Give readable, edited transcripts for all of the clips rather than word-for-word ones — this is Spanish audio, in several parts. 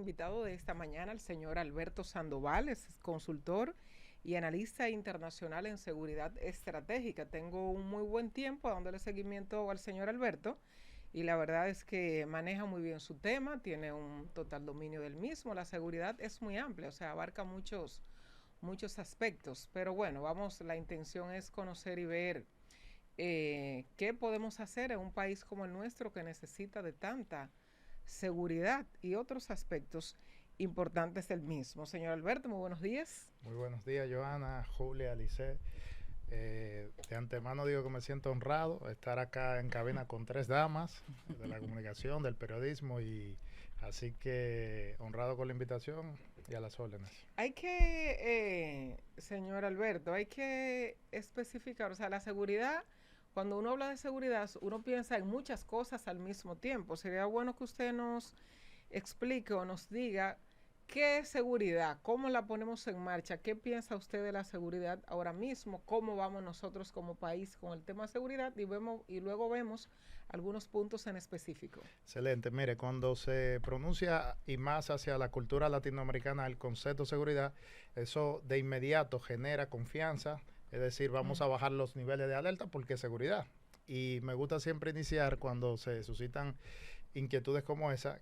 invitado de esta mañana, el señor Alberto Sandoval, es consultor y analista internacional en seguridad estratégica. Tengo un muy buen tiempo dándole seguimiento al señor Alberto y la verdad es que maneja muy bien su tema, tiene un total dominio del mismo. La seguridad es muy amplia, o sea, abarca muchos aspectos. Pero bueno, la intención es conocer y ver qué podemos hacer en un país como el nuestro que necesita de tanta seguridad y otros aspectos importantes del mismo. Señor Alberto, muy buenos días. Muy buenos días, Joana, Julia, Lice. De antemano digo que me siento honrado de estar acá en cabina con tres damas de la comunicación, del periodismo, y así que honrado con la invitación y a las órdenes. Señor Alberto, hay que especificar, o sea, la seguridad, cuando uno habla de seguridad, uno piensa en muchas cosas al mismo tiempo. Sería bueno que usted nos explique o nos diga qué es seguridad, cómo la ponemos en marcha, qué piensa usted de la seguridad ahora mismo, cómo vamos nosotros como país con el tema de seguridad y luego vemos algunos puntos en específico. Excelente. Mire, cuando se pronuncia y más hacia la cultura latinoamericana el concepto de seguridad, eso de inmediato genera confianza, es decir, vamos a bajar los niveles de alerta porque es seguridad. Y me gusta siempre iniciar cuando se suscitan inquietudes como esa,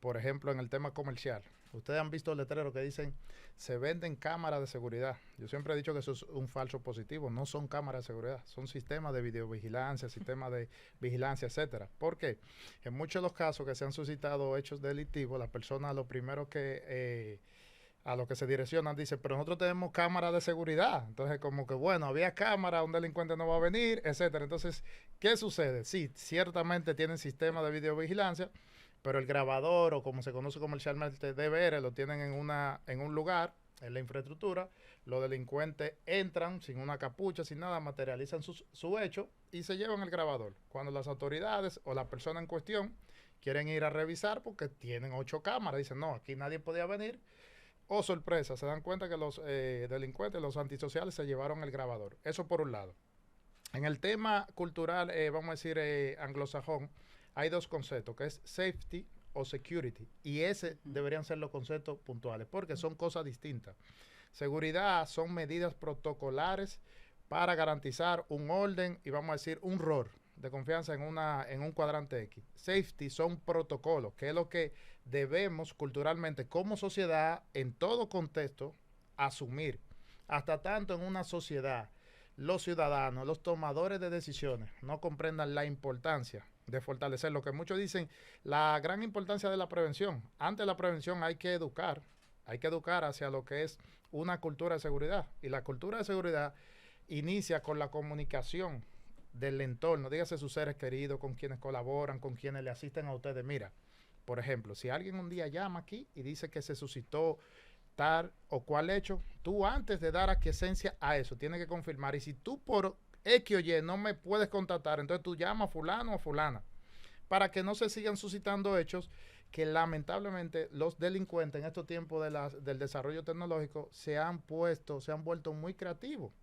por ejemplo, en el tema comercial. Ustedes han visto letreros que dicen, se venden cámaras de seguridad. Yo siempre he dicho que eso es un falso positivo. No son cámaras de seguridad, son sistemas de videovigilancia, sistemas de vigilancia, etcétera. ¿Por qué? En muchos de los casos que se han suscitado hechos delictivos, las personas lo primero que a lo que se direccionan dicen, pero nosotros tenemos cámaras de seguridad. Entonces, como que bueno, había cámara, un delincuente no va a venir, etcétera. Entonces, ¿qué sucede? Sí, ciertamente tienen sistemas de videovigilancia, pero el grabador, o como se conoce comercialmente, DVR, lo tienen en un lugar, en la infraestructura. Los delincuentes entran sin una capucha, sin nada, materializan su hecho y se llevan el grabador. Cuando las autoridades o la persona en cuestión quieren ir a revisar porque tienen 8 cámaras, dicen, no, aquí nadie podía venir. Oh, sorpresa, se dan cuenta que los delincuentes, los antisociales, se llevaron el grabador. Eso por un lado. En el tema cultural, vamos a decir anglosajón, hay dos conceptos, que es safety o security, y ese deberían ser los conceptos puntuales, porque son cosas distintas. Seguridad son medidas protocolares para garantizar un orden y vamos a decir un rol de confianza en un cuadrante X. Safety son protocolos, que es lo que debemos culturalmente como sociedad en todo contexto asumir. Hasta tanto en una sociedad los ciudadanos, los tomadores de decisiones no comprendan la importancia de fortalecer lo que muchos dicen, la gran importancia de la prevención. Antes de la prevención hay que educar hacia lo que es una cultura de seguridad. Y la cultura de seguridad inicia con la comunicación del entorno, dígase sus seres queridos, con quienes colaboran, con quienes le asisten a ustedes. Mira, por ejemplo, si alguien un día llama aquí y dice que se suscitó tal o cual hecho, tú antes de dar aquiescencia a eso, tienes que confirmar. Y si tú por X o Y no me puedes contactar, entonces tú llamas a fulano o fulana, para que no se sigan suscitando hechos que lamentablemente los delincuentes en estos tiempos del desarrollo tecnológico se han vuelto muy creativos.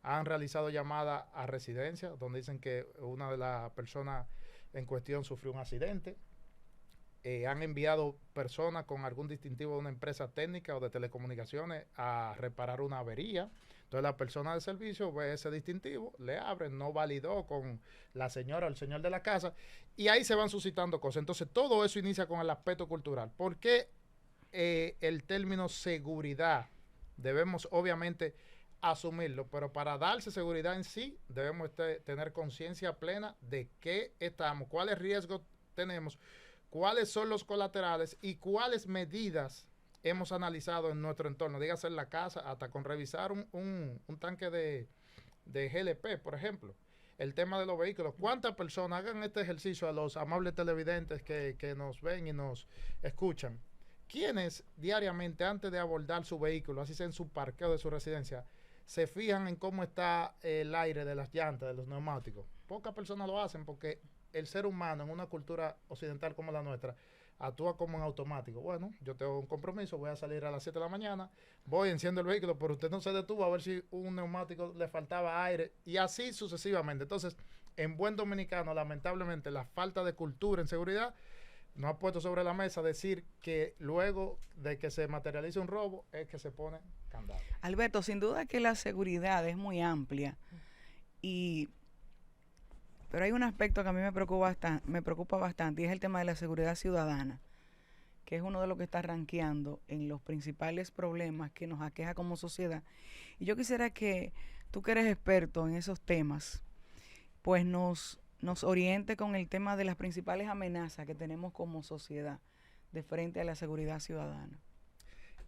Han realizado llamadas a residencias donde dicen que una de las personas en cuestión sufrió un accidente. Han enviado personas con algún distintivo de una empresa técnica o de telecomunicaciones a reparar una avería. Entonces la persona de servicio ve ese distintivo, le abren, no validó con la señora o el señor de la casa, y ahí se van suscitando cosas. Entonces todo eso inicia con el aspecto cultural. ¿Por qué el término seguridad? Debemos obviamente asumirlo, pero para darse seguridad en sí debemos tener conciencia plena de qué estamos, cuáles riesgos tenemos, cuáles son los colaterales y cuáles medidas hemos analizado en nuestro entorno, dígase en la casa, hasta con revisar un tanque de GLP, por ejemplo. El tema de los vehículos, ¿cuántas personas hagan este ejercicio a los amables televidentes que nos ven y nos escuchan? ¿Quiénes diariamente, antes de abordar su vehículo, así sea en su parqueo de su residencia, se fijan en cómo está el aire de las llantas, de los neumáticos? Pocas personas lo hacen porque el ser humano en una cultura occidental como la nuestra actúa como en automático. Bueno, yo tengo un compromiso, voy a salir a las 7 de la mañana, voy, enciendo el vehículo, pero usted no se detuvo a ver si un neumático le faltaba aire, y así sucesivamente. Entonces, en buen dominicano, lamentablemente, la falta de cultura en seguridad no ha puesto sobre la mesa decir que luego de que se materialice un robo es que se pone candado. Alberto, sin duda que la seguridad es muy amplia, pero hay un aspecto que a mí me preocupa bastante y es el tema de la seguridad ciudadana, que es uno de los que está rankeando en los principales problemas que nos aqueja como sociedad. Y yo quisiera que tú, que eres experto en esos temas, pues nos oriente con el tema de las principales amenazas que tenemos como sociedad de frente a la seguridad ciudadana.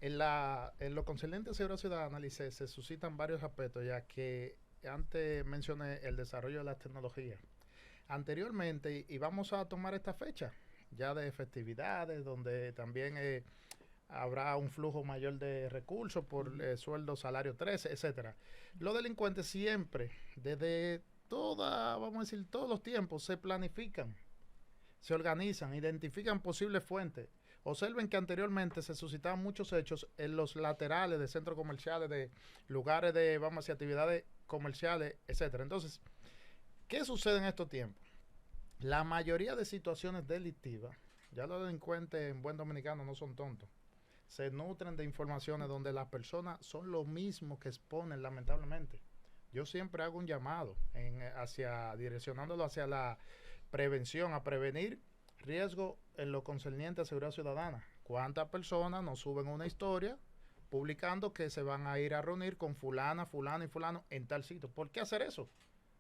En lo concerniente a seguridad ciudadana, Lice, se suscitan varios aspectos, ya que antes mencioné el desarrollo de las tecnologías. Anteriormente, y vamos a tomar esta fecha ya de festividades, donde también habrá un flujo mayor de recursos por sueldo, salario 13, etcétera. Los delincuentes siempre, desde vamos a decir, todos los tiempos, se planifican, se organizan, identifican posibles fuentes. Observen que anteriormente se suscitaban muchos hechos en los laterales de centros comerciales, de lugares de, vamos a decir, actividades comerciales, etcétera. Entonces, ¿qué sucede en estos tiempos? La mayoría de situaciones delictivas, ya los delincuentes en buen dominicano no son tontos, se nutren de informaciones donde las personas son lo mismo que exponen, lamentablemente. Yo siempre hago un llamado direccionándolo hacia la prevención, a prevenir riesgo en lo concerniente a seguridad ciudadana. ¿Cuántas personas nos suben una historia publicando que se van a ir a reunir con fulana, fulano y fulano en tal sitio? ¿Por qué hacer eso?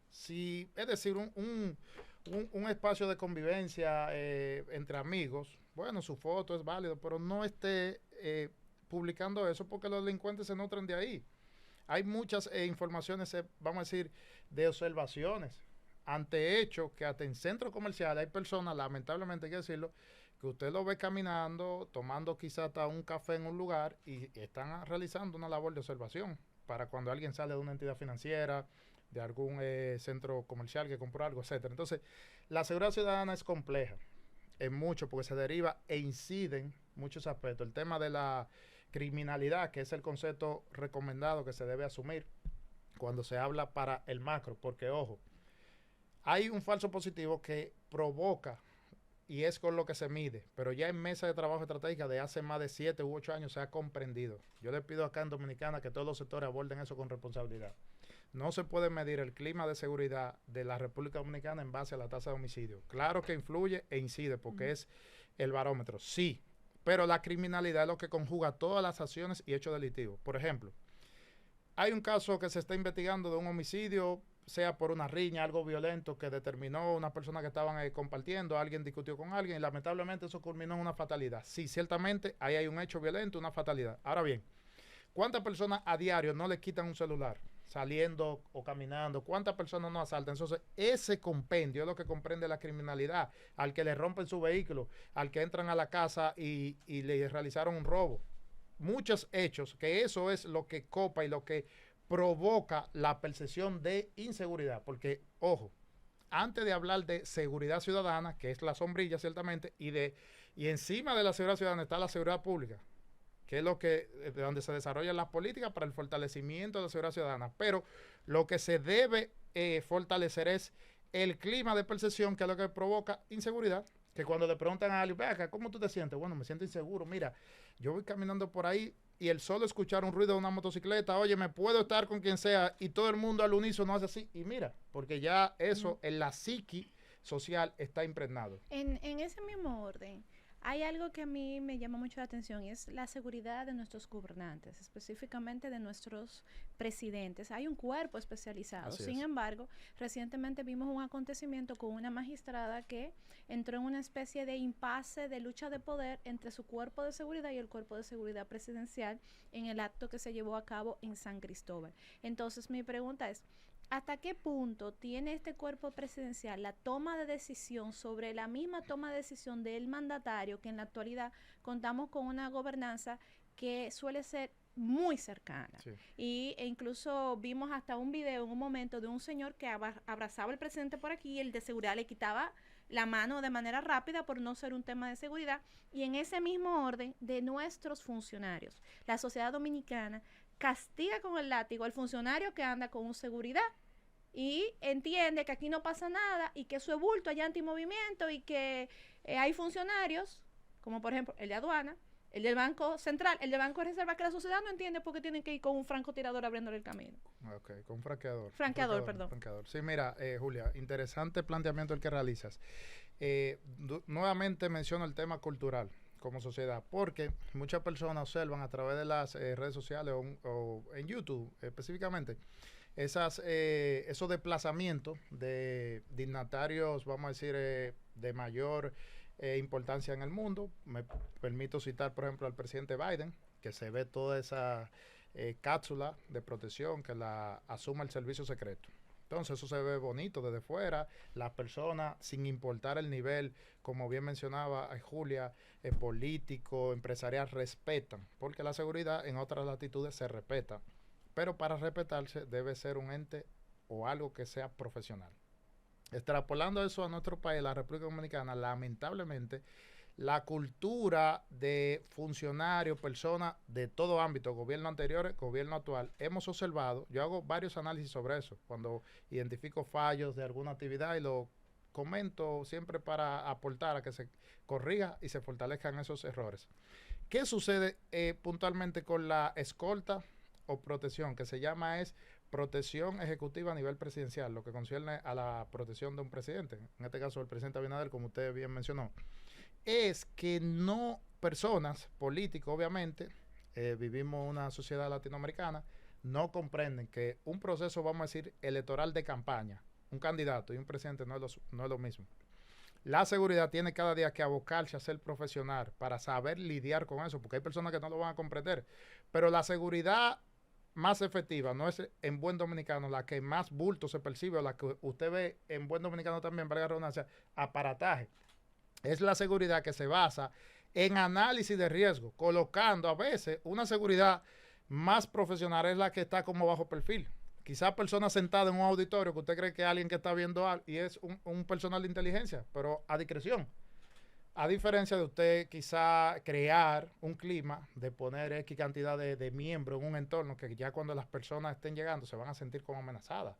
Si, es decir, un espacio de convivencia entre amigos, bueno, su foto es válido, pero no esté publicando eso porque los delincuentes se nutren de ahí. Hay muchas informaciones, vamos a decir, de observaciones ante hechos que hasta en centros comerciales hay personas, lamentablemente hay que decirlo, que usted lo ve caminando, tomando quizás hasta un café en un lugar y están realizando una labor de observación para cuando alguien sale de una entidad financiera, de algún centro comercial que compró algo, etcétera. Entonces, la seguridad ciudadana es compleja en mucho porque se deriva e inciden muchos aspectos. El tema de la criminalidad, que es el concepto recomendado que se debe asumir cuando se habla para el macro, porque ojo, hay un falso positivo que provoca y es con lo que se mide, pero ya en mesa de trabajo estratégica de hace más de 7 u 8 años se ha comprendido. Yo le pido acá en Dominicana que todos los sectores aborden eso con responsabilidad. No se puede medir el clima de seguridad de la República Dominicana en base a la tasa de homicidio. Claro que influye e incide porque es el barómetro, sí, pero la criminalidad es lo que conjuga todas las acciones y hechos delictivos. Por ejemplo, hay un caso que se está investigando de un homicidio, sea por una riña, algo violento que determinó una persona que estaban compartiendo, alguien discutió con alguien y lamentablemente eso culminó en una fatalidad. Sí, ciertamente ahí hay un hecho violento, una fatalidad. Ahora bien, ¿cuántas personas a diario no le quitan un celular saliendo o caminando? ¿Cuántas personas no asaltan? Entonces, ese compendio es lo que comprende la criminalidad. Al que le rompen su vehículo, al que entran a la casa y le realizaron un robo. Muchos hechos, que eso es lo que copa y lo que provoca la percepción de inseguridad. Porque, ojo, antes de hablar de seguridad ciudadana, que es la sombrilla ciertamente, y encima de la seguridad ciudadana está la seguridad pública, que es donde se desarrollan las políticas para el fortalecimiento de la seguridad ciudadana. Pero lo que se debe fortalecer es el clima de percepción, que es lo que provoca inseguridad. Que cuando le preguntan a alguien, acá, ¿cómo tú te sientes? Bueno, me siento inseguro. Mira, yo voy caminando por ahí y el solo escuchar un ruido de una motocicleta, oye, me puedo estar con quien sea, y todo el mundo al unísono hace así. Y mira, porque ya eso en la psiqui social está impregnado. En ese mismo orden, hay algo que a mí me llama mucho la atención y es la seguridad de nuestros gobernantes, específicamente de nuestros presidentes. Hay un cuerpo especializado. Sin embargo, recientemente vimos un acontecimiento con una magistrada que entró en una especie de impasse de lucha de poder entre su cuerpo de seguridad y el cuerpo de seguridad presidencial en el acto que se llevó a cabo en San Cristóbal. Entonces, mi pregunta es, ¿hasta qué punto tiene este cuerpo presidencial la toma de decisión sobre la misma toma de decisión del mandatario, que en la actualidad contamos con una gobernanza que suele ser muy cercana? Sí. E incluso vimos hasta un video en un momento de un señor que abrazaba al presidente por aquí y el de seguridad le quitaba la mano de manera rápida por no ser un tema de seguridad. Y en ese mismo orden de nuestros funcionarios, la sociedad dominicana castiga con el látigo al funcionario que anda con seguridad y entiende que aquí no pasa nada y que eso es bulto, hay antimovimiento y que hay funcionarios, como por ejemplo el de aduana, el del Banco Central, el del Banco de Reserva, que la sociedad no entiende por qué tienen que ir con un francotirador abriéndole el camino. Ok, con un franqueador. Perdón. Franqueador. Sí, mira, Julia, interesante planteamiento el que realizas. Nuevamente menciono el tema cultural como sociedad, porque muchas personas observan a través de las redes sociales o en YouTube específicamente esos desplazamientos de dignatarios, vamos a decir, de mayor importancia en el mundo. Me permito citar, por ejemplo, al presidente Biden, que se ve toda esa cápsula de protección que la asuma el servicio secreto. Entonces eso se ve bonito desde fuera, las personas, sin importar el nivel, como bien mencionaba Julia, político, empresarial, respetan, porque la seguridad en otras latitudes se respeta, pero para respetarse debe ser un ente o algo que sea profesional. Extrapolando eso a nuestro país, la República Dominicana, lamentablemente, la cultura de funcionarios, personas de todo ámbito, gobierno anterior, gobierno actual, hemos observado, yo hago varios análisis sobre eso, cuando identifico fallos de alguna actividad y lo comento siempre para aportar a que se corrija y se fortalezcan esos errores. ¿Qué sucede puntualmente con la escolta o protección? Que se llama protección ejecutiva a nivel presidencial, lo que concierne a la protección de un presidente, en este caso el presidente Abinader, como usted bien mencionó. Es que no personas, políticos obviamente, vivimos una sociedad latinoamericana, no comprenden que un proceso, vamos a decir, electoral de campaña, un candidato y un presidente no es lo mismo. La seguridad tiene cada día que abocarse a ser profesional para saber lidiar con eso, porque hay personas que no lo van a comprender, pero la seguridad más efectiva no es en buen dominicano la que más bulto se percibe, o la que usted ve en buen dominicano también, valga la redundancia, aparataje. Es la seguridad que se basa en análisis de riesgo, colocando a veces una seguridad más profesional es la que está como bajo perfil. Quizás personas sentadas en un auditorio que usted cree que es alguien que está viendo algo y es un personal de inteligencia, pero a discreción. A diferencia de usted quizá crear un clima de poner X cantidad de miembros en un entorno que ya cuando las personas estén llegando se van a sentir como amenazadas.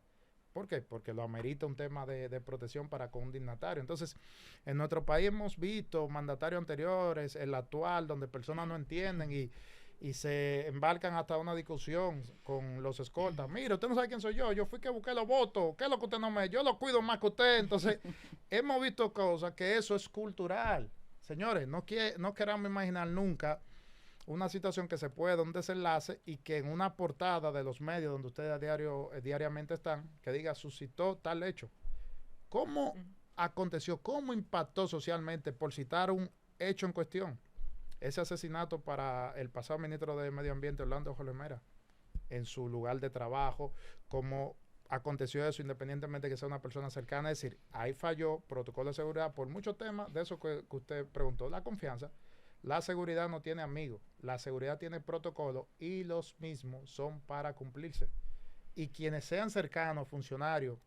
¿Por qué? Porque lo amerita un tema de protección para con un dignatario. Entonces, en nuestro país hemos visto mandatarios anteriores, el actual, donde personas no entienden y se embarcan hasta una discusión con los escoltas. Mire, usted no sabe quién soy yo fui que busqué los votos, ¿qué es lo que usted no me...? Yo lo cuido más que usted. Entonces, hemos visto cosas que eso es cultural. Señores, no queramos imaginar nunca una situación que se pueda, un desenlace, y que en una portada de los medios donde ustedes diariamente están, que diga, suscitó tal hecho. ¿Cómo aconteció? ¿Cómo impactó socialmente, por citar un hecho en cuestión? Ese asesinato para el pasado ministro de Medio Ambiente, Orlando Jorge Mera, en su lugar de trabajo, cómo aconteció eso, independientemente de que sea una persona cercana. Es decir, ahí falló protocolo de seguridad por muchos temas, de eso que usted preguntó, la confianza. La seguridad no tiene amigos, la seguridad tiene protocolo y los mismos son para cumplirse. Y quienes sean cercanos, funcionarios,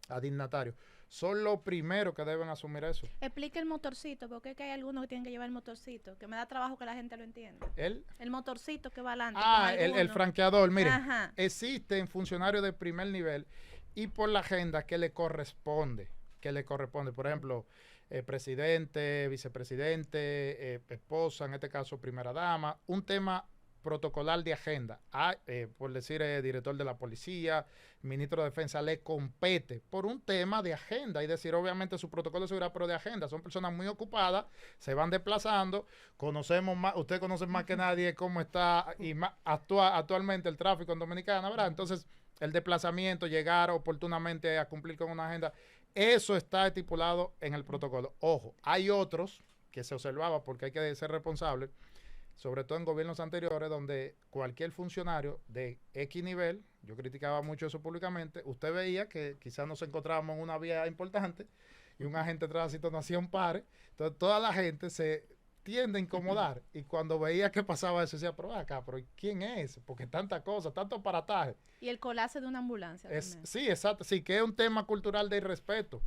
a dignatarios, son los primeros que deben asumir eso. Explica el motorcito, porque es que hay algunos que tienen que llevar el motorcito, que me da trabajo que la gente lo entienda. El motorcito que va adelante. El franqueador. Miren, existen funcionarios de primer nivel y por la agenda que le corresponde. Por ejemplo, presidente, vicepresidente, esposa, en este caso primera dama, un tema protocolar de agenda. Por decir, director de la policía, ministro de defensa, le compete por un tema de agenda y decir, obviamente, su protocolo de seguridad, pero de agenda. Son personas muy ocupadas, se van desplazando, conocemos más, usted conoce más que nadie cómo está y actualmente el tráfico en Dominicana, ¿verdad? Entonces, el desplazamiento, llegar oportunamente a cumplir con una agenda, eso está estipulado en el protocolo. Ojo, hay otros que se observaba, porque hay que ser responsable, sobre todo en gobiernos anteriores, donde cualquier funcionario de X nivel, yo criticaba mucho eso públicamente, usted veía que quizás nos encontrábamos en una vía importante y un agente de tránsito no hacía un pare, entonces toda la gente se tiende a incomodar y cuando veía que pasaba eso decía, pero acá, pero ¿quién es? Porque tanta cosa, tanto aparataje. Y el colapso de una ambulancia. Sí, exacto, sí, que es un tema cultural de irrespeto.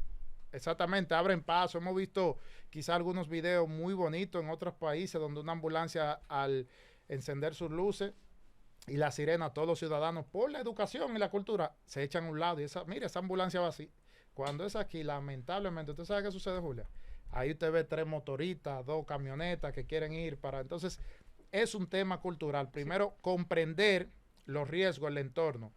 Exactamente, abren paso. Hemos visto quizá algunos videos muy bonitos en otros países donde una ambulancia al encender sus luces y la sirena a todos los ciudadanos por la educación y la cultura, se echan a un lado y mira, esa ambulancia va así. Cuando es aquí, lamentablemente, ¿usted sabe qué sucede, Julia? Ahí usted ve 3 motoristas, 2 camionetas que quieren ir para... Entonces, es un tema cultural. Primero, comprender los riesgos del entorno.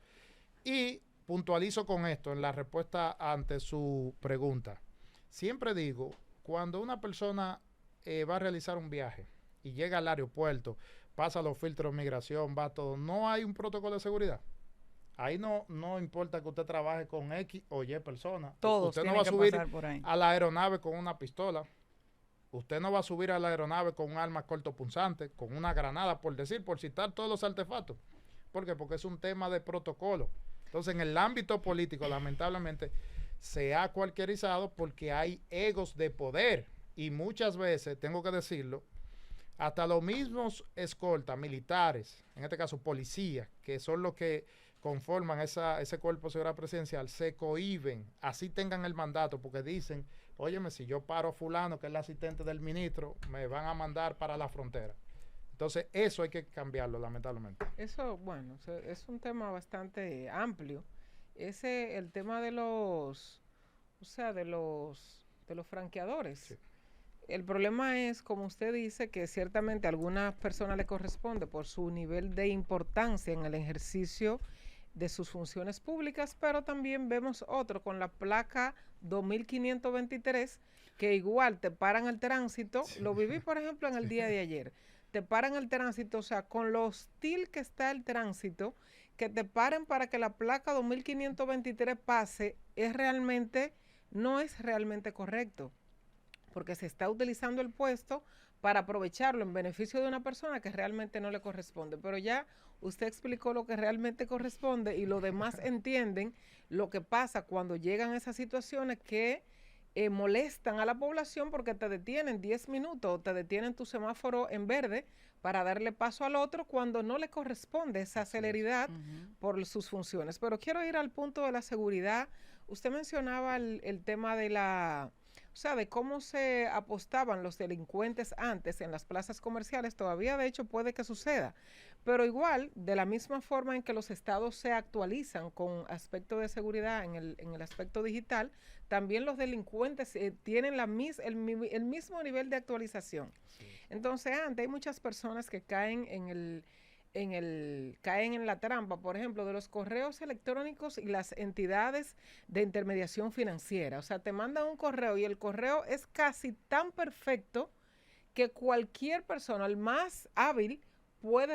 Y puntualizo con esto en la respuesta ante su pregunta. Siempre digo, cuando una persona va a realizar un viaje y llega al aeropuerto, pasa los filtros de migración, va todo, no hay un protocolo de seguridad. Ahí no importa que usted trabaje con X o Y personas. Todos usted tienen no va a subir que pasar por ahí. a la aeronave con una pistola. Usted no va a subir a la aeronave con un arma cortopunzante, con una granada, por citar todos los artefactos. ¿Por qué? Porque es un tema de protocolo. Entonces, en el ámbito político, lamentablemente, se ha cualquierizado porque hay egos de poder. Y muchas veces, tengo que decirlo, hasta los mismos escoltas militares, en este caso policías, que son los que conforman ese cuerpo de seguridad presidencial, se cohíben, así tengan el mandato, porque dicen, óyeme, si yo paro a fulano, que es el asistente del ministro, me van a mandar para la frontera. Entonces, eso hay que cambiarlo, lamentablemente. Eso, bueno, es un tema bastante amplio. El tema de los, de los franqueadores. Sí. El problema es, como usted dice, que ciertamente a algunas personas le corresponde por su nivel de importancia en el ejercicio de sus funciones públicas, pero también vemos otro con la placa 2523, que igual te paran el tránsito. Sí. Lo viví, por ejemplo, en el día de ayer. Te paran el tránsito, o sea, con lo hostil que está el tránsito, que te paren para que la placa 2523 pase, no es realmente correcto, porque se está utilizando el puesto para aprovecharlo en beneficio de una persona que realmente no le corresponde. Pero ya usted explicó lo que realmente corresponde y los demás entienden lo que pasa cuando llegan esas situaciones que molestan a la población porque te detienen 10 minutos, te detienen tu semáforo en verde para darle paso al otro cuando no le corresponde esa celeridad por sus funciones. Pero quiero ir al punto de la seguridad. Usted mencionaba el tema de de cómo se apostaban los delincuentes antes en las plazas comerciales. Todavía, de hecho, puede que suceda. Pero igual, de la misma forma en que los estados se actualizan con aspecto de seguridad en el aspecto digital, también los delincuentes tienen el mismo nivel de actualización. Sí. Entonces, antes hay muchas personas que caen caen en la trampa, por ejemplo, de los correos electrónicos y las entidades de intermediación financiera. O sea, te mandan un correo y el correo es casi tan perfecto que cualquier persona, el más hábil, puede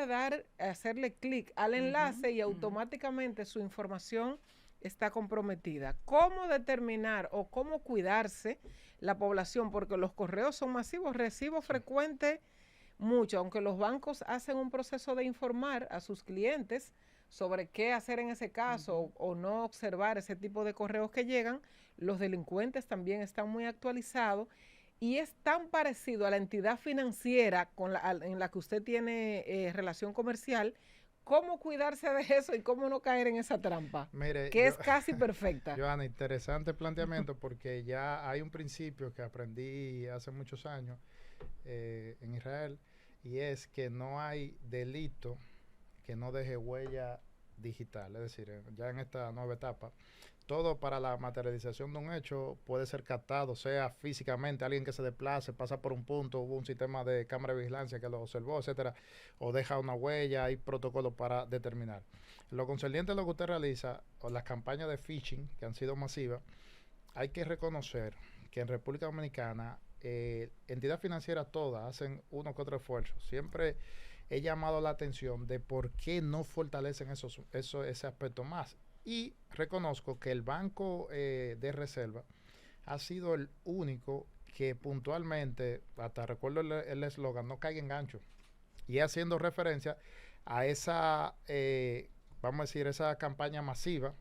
hacerle clic al enlace y automáticamente su información está comprometida. ¿Cómo determinar o cómo cuidarse la población? Porque los correos son masivos, recibo frecuente mucho, aunque los bancos hacen un proceso de informar a sus clientes sobre qué hacer en ese caso o no observar ese tipo de correos que llegan, los delincuentes también están muy actualizados y es tan parecido a la entidad financiera en la que usted tiene relación comercial. ¿Cómo cuidarse de eso y cómo no caer en esa trampa? Mire, es casi perfecta. Johanna, interesante planteamiento porque ya hay un principio que aprendí hace muchos años en Israel y es que no hay delito que no deje huella digital. Es decir, ya en esta nueva etapa, todo para la materialización de un hecho puede ser captado, sea físicamente, alguien que se desplace, pasa por un punto, hubo un sistema de cámara de vigilancia que lo observó, etcétera, o deja una huella, hay protocolos para determinar. Lo concerniente a lo que usted realiza, o las campañas de phishing, que han sido masivas, hay que reconocer que en República Dominicana, entidades financieras todas hacen uno que otro esfuerzo. Siempre he llamado la atención de por qué no fortalecen ese aspecto más. Y reconozco que el Banco de Reserva ha sido el único que puntualmente, hasta recuerdo el eslogan, no caiga en gancho. Y haciendo referencia a esa, vamos a decir, esa campaña masiva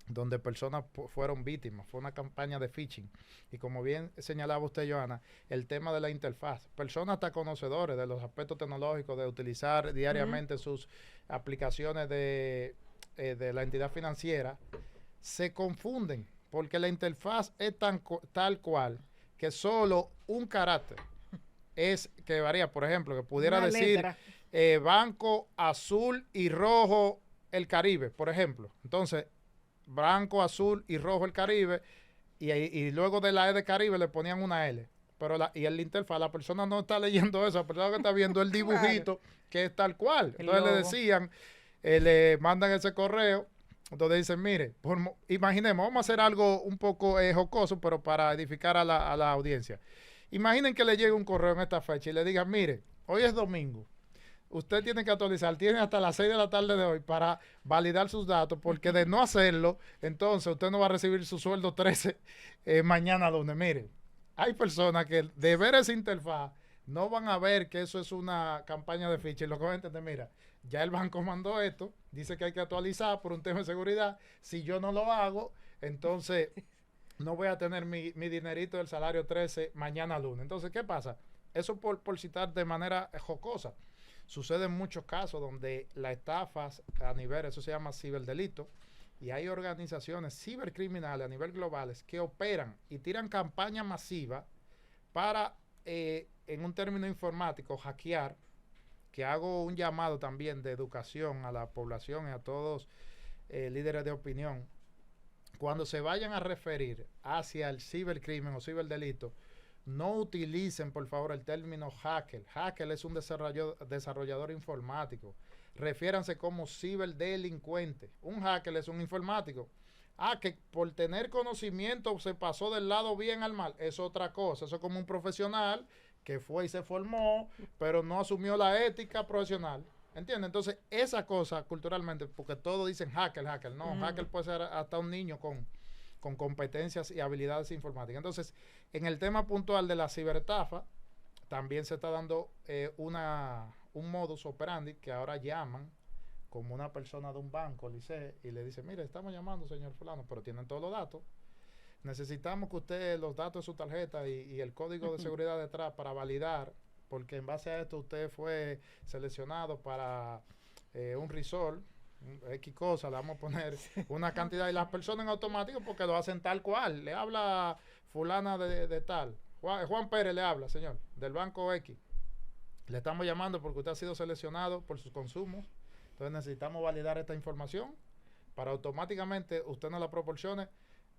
donde personas fueron víctimas. Fue una campaña de phishing. Y como bien señalaba usted, Johanna, el tema de la interfaz. Personas hasta conocedores de los aspectos tecnológicos, de utilizar diariamente sus aplicaciones de la entidad financiera, se confunden porque la interfaz es tal cual que solo un carácter es que varía. Por ejemplo, que pudiera decir Banco Azul y Rojo el Caribe, por ejemplo. Entonces, Banco Azul y Rojo el Caribe, y luego de la E de Caribe le ponían una L. Pero y el interfaz, la persona no está leyendo eso, la persona que está viendo el dibujito, que es tal cual. Entonces le decían, le mandan ese correo, donde dicen, mire, imaginemos, vamos a hacer algo un poco jocoso, pero para edificar a la audiencia. Imaginen que le llegue un correo en esta fecha y le digan, mire, hoy es domingo, usted tiene que actualizar, tiene hasta las 6 de la tarde de hoy para validar sus datos, porque de no hacerlo, entonces usted no va a recibir su sueldo 13 mañana lunes. Mire, hay personas que de ver esa interfaz no van a ver que eso es una campaña de ficha y lo que van a entender, mira, ya el banco mandó esto, dice que hay que actualizar por un tema de seguridad, si yo no lo hago, entonces no voy a tener mi dinerito del salario 13 mañana lunes. Entonces, ¿qué pasa? Eso por citar de manera jocosa. Sucede en muchos casos donde las estafas a nivel, eso se llama ciberdelito, y hay organizaciones cibercriminales a nivel globales que operan y tiran campañas masivas para, en un término informático, hackear, que hago un llamado también de educación a la población y a todos líderes de opinión. Cuando se vayan a referir hacia el cibercrimen o ciberdelito, no utilicen, por favor, el término hacker. Hacker es un desarrollador informático. Refiéranse como ciberdelincuente. Un hacker es un informático. Que por tener conocimiento se pasó del lado bien al mal. Es otra cosa. Eso es como un profesional que fue y se formó, pero no asumió la ética profesional. ¿Entiendes? Entonces, esa cosa culturalmente, porque todos dicen hacker. No, hacker puede ser hasta un niño con competencias y habilidades informáticas. Entonces, en el tema puntual de la ciberestafa, también se está dando un modus operandi que ahora llaman como una persona de un banco, Lice, y le dice, mire, estamos llamando, señor fulano, pero tienen todos los datos. Necesitamos que usted los datos de su tarjeta y el código de seguridad detrás para validar, porque en base a esto usted fue seleccionado para un resort, X cosa, le vamos a poner una cantidad, y las personas en automático porque lo hacen tal cual. Le habla fulana de tal, Juan Pérez le habla, señor, del banco X. Le estamos llamando porque usted ha sido seleccionado por sus consumos. Entonces necesitamos validar esta información para automáticamente usted nos la proporcione.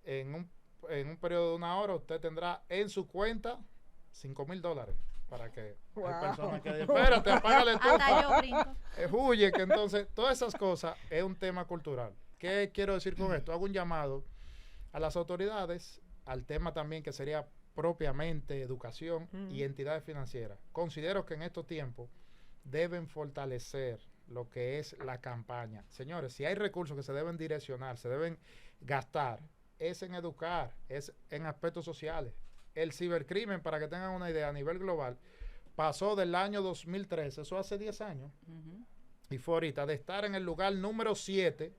En un periodo de 1 hora usted tendrá en su cuenta $5,000 para que hay personas que digan, espérate, apágale tú. Huye, que entonces todas esas cosas es un tema cultural. ¿Qué quiero decir con esto? Hago un llamado a las autoridades, al tema también que sería propiamente educación y entidades financieras. Considero que en estos tiempos deben fortalecer lo que es la campaña. Señores, si hay recursos que se deben direccionar, se deben gastar, es en educar, es en aspectos sociales. El cibercrimen, para que tengan una idea, a nivel global, pasó del año 2013, eso hace 10 años, y fue ahorita, de estar en el lugar número 7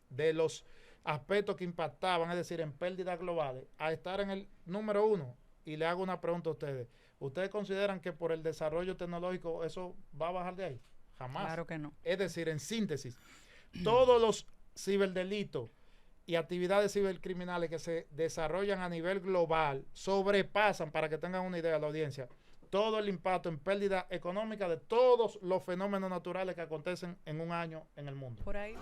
de los aspectos que impactaban, es decir, en pérdidas globales, a estar en el número 1. Y le hago una pregunta a ustedes. ¿Ustedes consideran que por el desarrollo tecnológico eso va a bajar de ahí? Jamás. Claro que no. Es decir, en síntesis, todos los ciberdelitos y actividades cibercriminales que se desarrollan a nivel global sobrepasan, para que tengan una idea de la audiencia, todo el impacto en pérdida económica de todos los fenómenos naturales que acontecen en un año en el mundo. Por ahí.